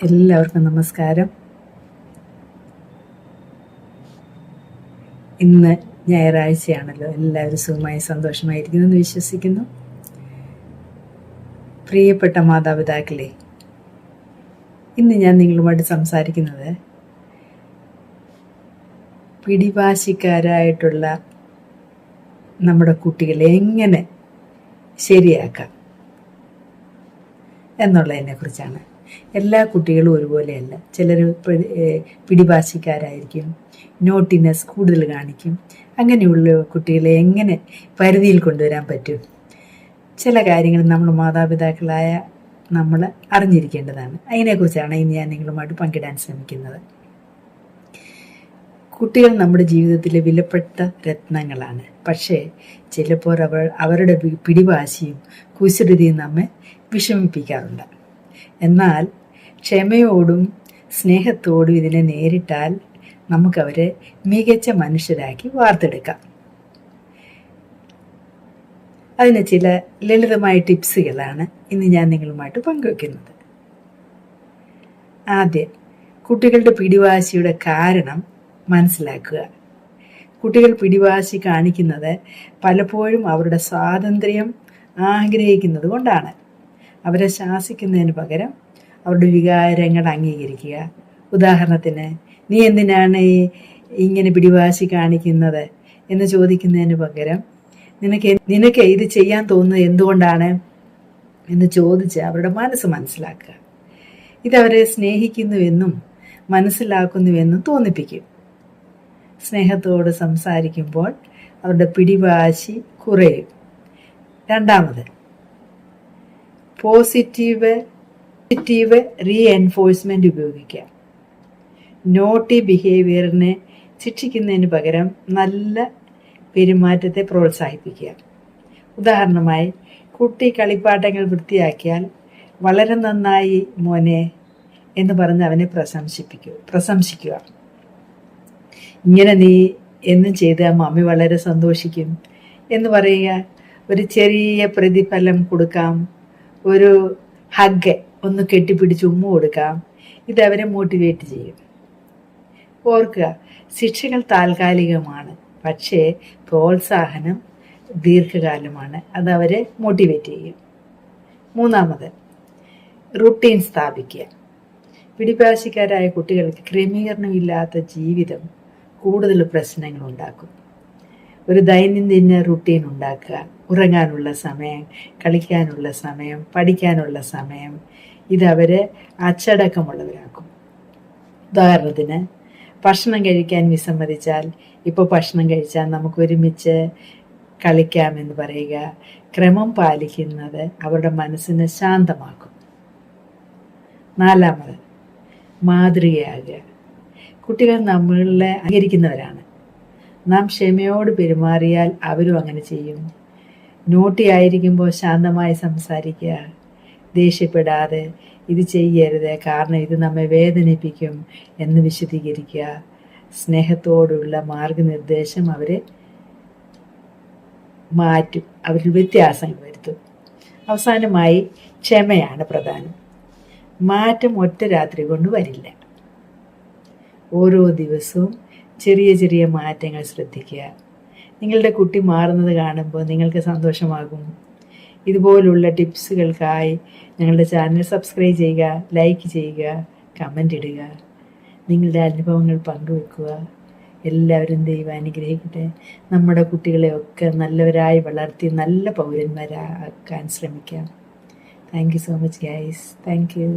എല്ലാവർക്കും നമസ്കാരം. ഇന്ന് ഞായറാഴ്ചയാണല്ലോ. എല്ലാവരും സുഖമായി സന്തോഷമായിരിക്കുന്നു എന്ന് വിശ്വസിക്കുന്നു. പ്രിയപ്പെട്ട മാതാപിതാക്കളെ, ഇന്ന് ഞാൻ നിങ്ങളുമായിട്ട് സംസാരിക്കുന്നത് പിടിവാശിക്കാരായിട്ടുള്ള നമ്മുടെ കുട്ടികളെ എങ്ങനെ ശരിയാക്കാം എന്നുള്ളതിനെ കുറിച്ചാണ്. എല്ലാ കുട്ടികളും ഒരുപോലെയല്ല. ചിലർ പിടിവാശിക്കാരായിരിക്കും, നോട്ടിനെസ് കൂടുതൽ കാണിക്കും. അങ്ങനെയുള്ള കുട്ടികളെ എങ്ങനെ പരിധിയിൽ കൊണ്ടുവരാൻ പറ്റും? ചില കാര്യങ്ങൾ നമ്മൾ മാതാപിതാക്കളായ നമ്മൾ അറിഞ്ഞിരിക്കേണ്ടതാണ്. അതിനെക്കുറിച്ചാണ് ഇനി ഞാൻ നിങ്ങളുമായിട്ട് പങ്കിടാൻ ശ്രമിക്കുന്നത്. കുട്ടികൾ നമ്മുടെ ജീവിതത്തിലെ വിലപ്പെട്ട രത്നങ്ങളാണ്. പക്ഷേ ചിലപ്പോൾ അവരുടെ പിടിവാശിയും കുസൃതിയും നമ്മെ വിഷമിപ്പിക്കാറുണ്ട്. എന്നാൽ ക്ഷമയോടും സ്നേഹത്തോടും ഇതിനെ നേരിട്ടാൽ നമുക്കവരെ മികച്ച മനുഷ്യരാക്കി വാർത്തെടുക്കാം. അതിന് ചില ലളിതമായ ടിപ്സുകളാണ് ഇന്ന് ഞാൻ നിങ്ങളുമായിട്ട് പങ്കുവയ്ക്കുന്നത്. ആദ്യം, കുട്ടികളുടെ പിടിവാശിയുടെ കാരണം മനസ്സിലാക്കുക. കുട്ടികൾ പിടിവാശി കാണിക്കുന്നത് പലപ്പോഴും അവരുടെ സ്വാതന്ത്ര്യം ആഗ്രഹിക്കുന്നത് കൊണ്ടാണ്. അവരെ ശാസിക്കുന്നതിന് പകരം അവരുടെ വികാരങ്ങൾ അംഗീകരിക്കുക. ഉദാഹരണത്തിന്, നീ എന്തിനാണ് ഇങ്ങനെ പിടിവാശി കാണിക്കുന്നത് എന്ന് ചോദിക്കുന്നതിന് പകരം നിനക്ക് ഇത് ചെയ്യാൻ തോന്നുന്നത് എന്തുകൊണ്ടാണ് എന്ന് ചോദിച്ച് അവരുടെ മനസ്സ് മനസ്സിലാക്കുക. ഇതവരെ സ്നേഹിക്കുന്നുവെന്നും മനസ്സിലാക്കുന്നുവെന്നും തോന്നിപ്പിക്കും. സ്നേഹത്തോട് സംസാരിക്കുമ്പോൾ അവരുടെ പിടിവാശി കുറയും. രണ്ടാമത്, പോസിറ്റീവ് റീഎൻഫോഴ്സ്മെന്റ് ഉപയോഗിക്കുക. നോട്ടി ബിഹേവിയറിനെ ശിക്ഷിക്കുന്നതിന് പകരം നല്ല പെരുമാറ്റത്തെ പ്രോത്സാഹിപ്പിക്കുക. ഉദാഹരണമായി, കുട്ടി കളിപ്പാട്ടങ്ങൾ വൃത്തിയാക്കിയാൽ വളരെ നന്നായി മോനെ എന്ന് പറഞ്ഞ് അവനെ പ്രശംസിക്കുക. ഇങ്ങനെ നീ എന്നും ചെയ്താൽ മമ്മി വളരെ സന്തോഷിക്കും എന്ന് പറയുക. ഒരു ചെറിയ പ്രതിഫലം കൊടുക്കാം. ഒരു ഹഗ്, ഒന്ന് കെട്ടിപ്പിടിച്ച് ഉമ്മ കൊടുക്കാം. ഇതവരെ മോട്ടിവേറ്റ് ചെയ്യും. ഓർക്കുക, ശിക്ഷകൾ താൽക്കാലികമാണ്, പക്ഷേ പ്രോത്സാഹനം ദീർഘകാലമാണ്. അതവരെ മോട്ടിവേറ്റ് ചെയ്യും. മൂന്നാമത്, റുട്ടീൻ സ്ഥാപിക്കുക. പിടിവാശിക്കാരായ കുട്ടികൾക്ക് ക്രമീകരണമില്ലാത്ത ജീവിതം കൂടുതൽ പ്രശ്നങ്ങൾ ഉണ്ടാക്കും. ഒരു ദൈനംദിന റുട്ടീൻ ഉണ്ടാക്കുക. ഉറങ്ങാനുള്ള സമയം, കളിക്കാനുള്ള സമയം, പഠിക്കാനുള്ള സമയം, ഇതവരെ അച്ചടക്കമുള്ളവരാക്കും. ഉദാഹരണത്തിന്, ഭക്ഷണം കഴിക്കാൻ വിസമ്മതിച്ചാൽ ഇപ്പോൾ ഭക്ഷണം കഴിച്ചാൽ നമുക്ക് ഒരുമിച്ച് കളിക്കാമെന്ന് പറയുക. ക്രമം പാലിക്കുന്നത് അവരുടെ മനസ്സിനെ ശാന്തമാക്കും. നാലാമത്, മാതൃകയാകുക. കുട്ടികൾ നമ്മളെ അനുകരിക്കുന്നവരാണ്. നാം ക്ഷമയോട് പെരുമാറിയാൽ അവരും അങ്ങനെ ചെയ്യും. നോട്ടിയായിരിക്കുമ്പോൾ ശാന്തമായി സംസാരിക്കുക. ദേഷ്യപ്പെടാതെ ഇത് ചെയ്യരുത്, കാരണം ഇത് നമ്മെ വേദനിപ്പിക്കും എന്ന് വിശദീകരിക്കുക. സ്നേഹത്തോടുള്ള മാർഗനിർദ്ദേശം അവരെ മാറ്റും, അവരിൽ വ്യത്യാസങ്ങൾ വരുത്തും. അവസാനമായി, ക്ഷമയാണ് പ്രധാനം. മാറ്റം ഒറ്റ രാത്രി കൊണ്ട് വരില്ല. ഓരോ ദിവസവും ചെറിയ ചെറിയ മാറ്റങ്ങൾ ശ്രദ്ധിക്കുക. നിങ്ങളുടെ കുട്ടി മാറുന്നത് കാണുമ്പോൾ നിങ്ങൾക്ക് സന്തോഷമാകും. ഇതുപോലുള്ള ടിപ്സുകൾക്കായി ഞങ്ങളുടെ ചാനൽ സബ്സ്ക്രൈബ് ചെയ്യുക, ലൈക്ക് ചെയ്യുക, കമൻ്റ് ഇടുക, നിങ്ങളുടെ അനുഭവങ്ങൾ പങ്കുവെക്കുക. എല്ലാവരും ദൈവം അനുഗ്രഹിക്കട്ടെ. നമ്മുടെ കുട്ടികളെയൊക്കെ നല്ലവരായി വളർത്തി നല്ല പൗരന്മാരാക്കാൻ ശ്രമിക്കാം. Thank you so much guys. Thank you.